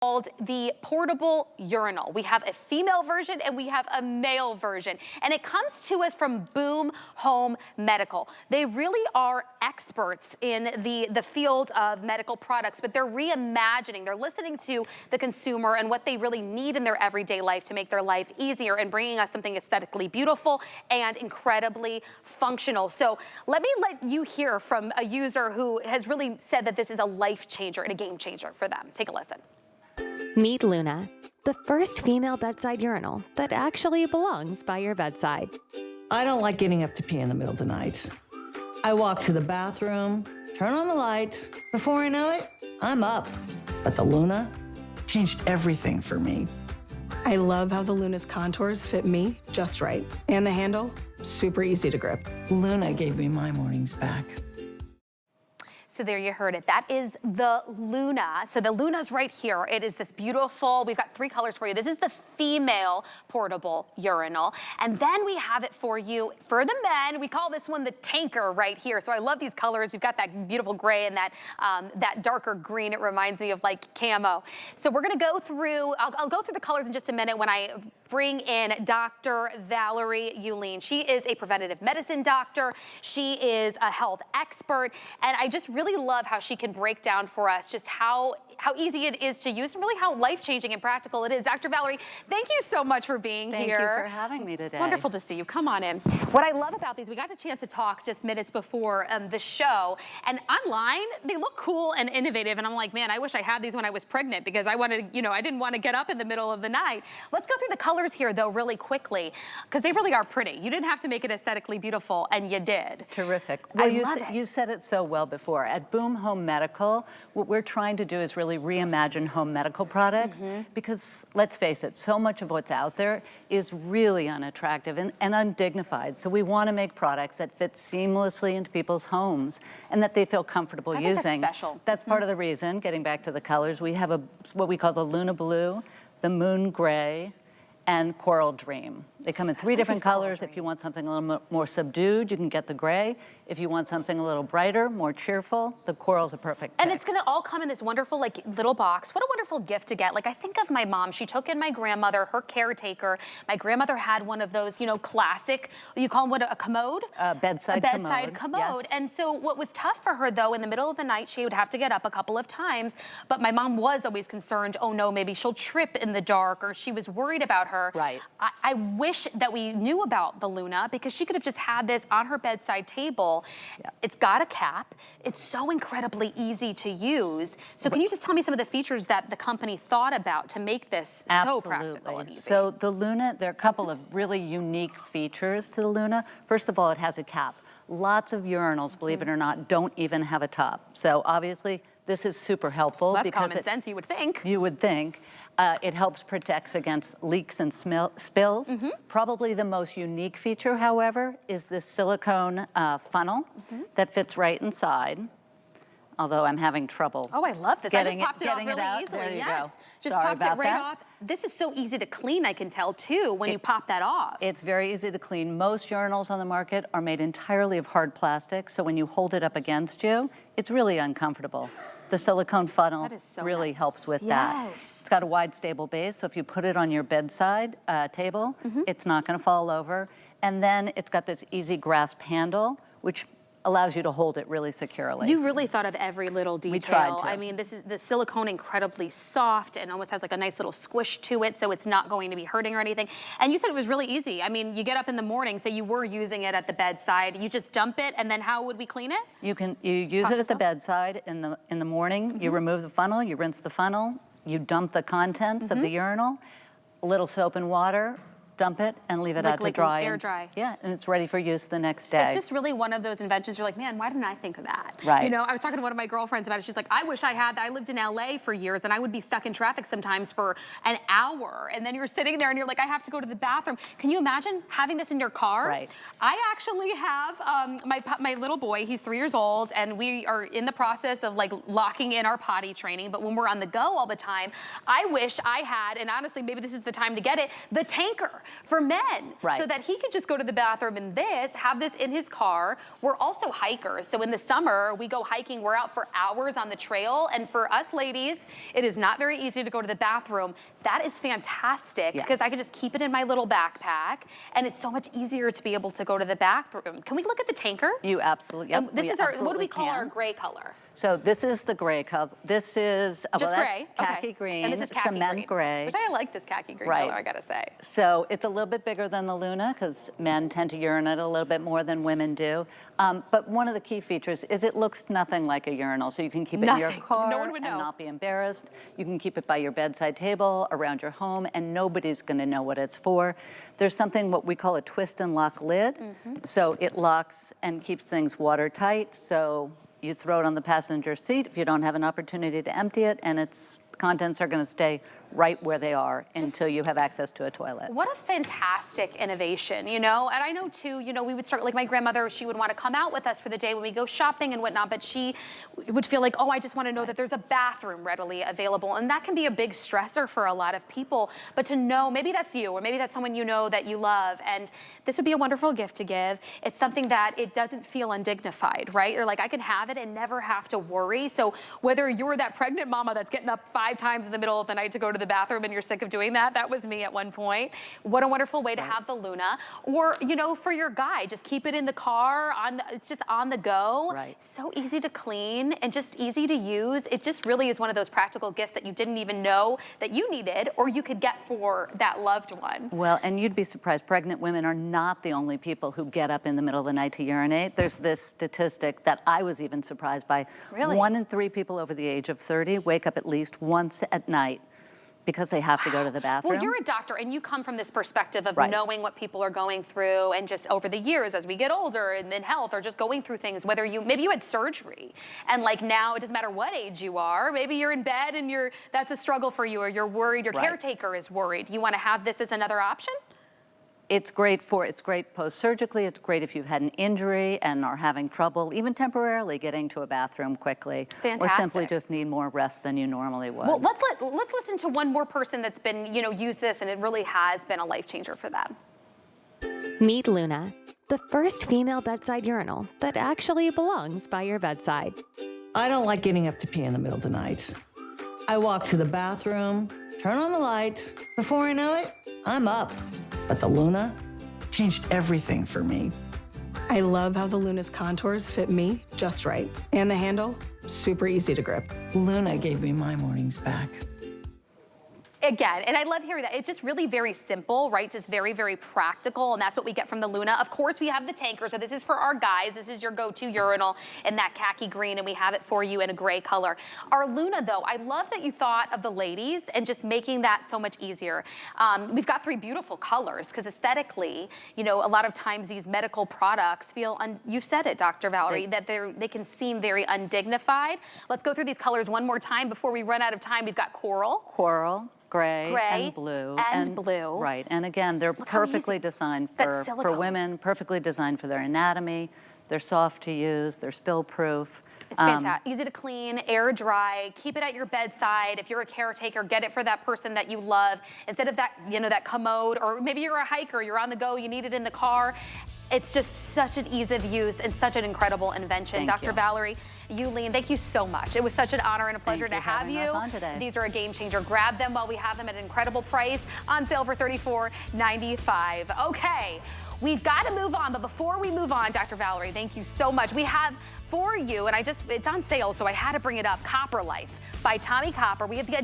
called the portable urinal. We have a female version and we have a male version, and it comes to us from Boom Home Medical. They really are experts in the field of medical products, but they're reimagining, they're listening to the consumer and what they really need in their everyday life to make their life easier and bringing us something aesthetically beautiful and incredibly functional. So let you hear from a user who has really said that this is a life changer and a game changer for them. Take a listen. Meet Loona, the first female bedside urinal that actually belongs by your bedside. I don't like getting up to pee in the middle of the night. I walk to the bathroom, turn on the light. Before I know it, I'm up. But the Loona changed everything for me. I love how the Loona's contours fit me just right. And the handle, super easy to grip. Loona gave me my mornings back. So there you heard it. That is the Loona. So the Loona's right here. It is this beautiful, we've got 3 colors for you. This is the female portable urinal. And then we have it for you for the men. We call this one the tanker right here. So I love these colors. You've got that beautiful gray and that darker green. It reminds me of like camo. So we're gonna go through, I'll go through the colors in just a minute when I bring in Dr. Valerie Uline. She is a preventative medicine doctor. She is a health expert. And I just really love how she can break down for us just how easy it is to use and really how life-changing and practical it is. Dr. Valerie, thank you so much for being here. Thank you for having me today. It's wonderful to see you. Come on in. What I love about these, we got a chance to talk just minutes before the show, and online, they look cool and innovative, and I'm like, man, I wish I had these when I was pregnant because I wanted, I didn't want to get up in the middle of the night. Let's go through the colors here, though, really quickly, because they really are pretty. You didn't have to make it aesthetically beautiful, and you did. Terrific. Well, you you said it so well before. At Boom Home Medical, what we're trying to do is really reimagine home medical products because, let's face it, so much of what's out there is really unattractive and undignified. So we want to make products that fit seamlessly into people's homes and that they feel comfortable using. That's special. That's part of the reason, getting back to the colors, we have what we call the Loona Blue, the Moon Gray, and Coral Dream. They come in 3 different colors. If you want something a little more subdued, you can get the gray. If you want something a little brighter, more cheerful, the coral's a perfect pick. And it's gonna all come in this wonderful little box. What a wonderful gift to get. Like, I think of my mom. She took in my grandmother, her caretaker. My grandmother had one of those, classic, you call them a commode? Bedside commode. Yes. And so what was tough for her, though, in the middle of the night, she would have to get up a couple of times, but my mom was always concerned, oh no, maybe she'll trip in the dark, or she was worried about her. Right. I wish that we knew about the Loona because she could have just had this on her bedside table. Yeah. It's got a cap. It's so incredibly easy to use. So can you just tell me some of the features that the company thought about to make this so practical and easy? So the Loona, there are a couple of really unique features to the Loona. First of all, it has a cap. Lots of urinals, believe it or not, don't even have a top. So obviously, this is super helpful. Well, that's common sense, you would think. You would think. It helps protect against leaks and spills. Probably the most unique feature, however, is this silicone funnel that fits right inside. Although I'm having trouble. Oh, I love this. I just popped it off really easily. There you go. Just Sorry popped it about right that. off. This is so easy to clean, I can tell, too, when you pop that off. It's very easy to clean. Most urinals on the market are made entirely of hard plastic, so when you hold it up against you, it's really uncomfortable. The silicone funnel really helps with that. It's got a wide, stable base, so if you put it on your bedside table, it's not going to fall over. And then it's got this easy grasp handle, which allows you to hold it really securely. You really thought of every little detail. We tried to. I mean, this is the silicone incredibly soft and almost has like a nice little squish to it, so it's not going to be hurting or anything. And you said it was really easy. I mean, you get up in the morning, say you were using it at the bedside, you just dump it, and then how would we clean it? You use it at the bedside in the morning. You remove the funnel, you rinse the funnel, you dump the contents of the urinal, a little soap and water, dump it and leave it out to dry. Air dry. Yeah, and it's ready for use the next day. It's just really one of those inventions you're like, man, why didn't I think of that? Right. I was talking to one of my girlfriends about it. She's like, I wish I had that. I lived in LA for years and I would be stuck in traffic sometimes for an hour. And then you're sitting there and you're like, I have to go to the bathroom. Can you imagine having this in your car? Right. I actually have my little boy, he's 3 years old, and we are in the process of like locking in our potty training, but when we're on the go all the time, I wish I had, and honestly, maybe this is the time to get it, the tanker. for men. Right. So that he could just go to the bathroom in this, have this in his car. We're also hikers. So in the summer, we go hiking. We're out for hours on the trail. And for us ladies, it is not very easy to go to the bathroom. That is fantastic because I can just keep it in my little backpack. And it's so much easier to be able to go to the bathroom. Can we look at the tanker? You absolutely, yep. This is our, what do we call our gray color? So this is the gray color. This is just gray, khaki green, and this is khaki cement green, gray. which I like this khaki green color, I gotta say. So it's a little bit bigger than the Loona because men tend to urinate a little bit more than women do. But one of the key features is it looks nothing like a urinal. So you can keep it in your car and not be embarrassed. You can keep it by your bedside table, around your home, and nobody's gonna know what it's for. There's something what we call a twist and lock lid. So it locks and keeps things watertight. So you throw it on the passenger seat if you don't have an opportunity to empty it, and its contents are going to stay right where they are until you have access to a toilet. What a fantastic innovation, you know? And I know too, you know, we would start, like my grandmother, she would want to come out with us for the day when we go shopping and whatnot, but she would feel like, oh, I just want to know that there's a bathroom readily available. And that can be a big stressor for a lot of people. But to know, maybe that's you, or maybe that's someone you know that you love, and this would be a wonderful gift to give. It's something that it doesn't feel undignified, right? You're like, I can have it and never have to worry. So whether you're that pregnant mama that's getting up 5 times in the middle of the night to go to the bathroom and you're sick of doing that, that was me at one point. What a wonderful way to have the Loona. Or, you know, for your guy, just keep it in the car, it's just on the go. So easy to clean and just easy to use. It just really is one of those practical gifts that you didn't even know that you needed or you could get for that loved one. Well, and you'd be surprised, pregnant women are not the only people who get up in the middle of the night to urinate. There's this statistic that I was even surprised by. Really? 1 in 3 people over the age of 30 wake up at least once at night because they have to go to the bathroom. Well, you're a doctor and you come from this perspective of knowing what people are going through, and just over the years as we get older and in health or just going through things, whether maybe you had surgery and like now it doesn't matter what age you are, maybe you're in bed and that's a struggle for you, or you're worried, your caretaker is worried. You want to have this as another option? It's great post-surgically. It's great if you've had an injury and are having trouble, even temporarily, getting to a bathroom quickly. Fantastic. Or simply just need more rest than you normally would. Well, let's listen to one more person that's been, you know, used this and it really has been a life changer for them. Meet Loona, the first female bedside urinal that actually belongs by your bedside. I don't like getting up to pee in the middle of the night. I walk to the bathroom, turn on the light. Before I know it, I'm up. But the Loona changed everything for me. I love how the Loona's contours fit me just right. And the handle, super easy to grip. Loona gave me my mornings back. Again, and I love hearing that. It's just really very simple, right? Just very, very practical, and that's what we get from the Loona. Of course, we have the tanker, so this is for our guys. This is your go-to urinal in that khaki green, and we have it for you in a gray color. Our Loona, though, I love that you thought of the ladies and just making that so much easier. We've got 3 beautiful colors, because aesthetically, you know, a lot of times these medical products feel, you've said it, Dr. Valerie, that they can seem very undignified. Let's go through these colors one more time before we run out of time. We've got coral. Gray and blue. And blue. Right, and again, they're perfectly designed for women, perfectly designed for their anatomy. They're soft to use, they're spill-proof. It's fantastic, easy to clean, air dry, keep it at your bedside. If you're a caretaker, get it for that person that you love. Instead of that, you know, that commode, or maybe you're a hiker, you're on the go, you need it in the car. It's just such an ease of use and such an incredible invention. Dr. Valerie, Uline, thank you so much. It was such an honor and a pleasure to have you. These are a game changer. Grab them while we have them at an incredible price, on sale for $34.95. Okay, we've got to move on, but before we move on, Dr. Valerie, thank you so much. We have for you, and it's on sale, so I had to bring it up, Copper Life by Tommy Copper. We have the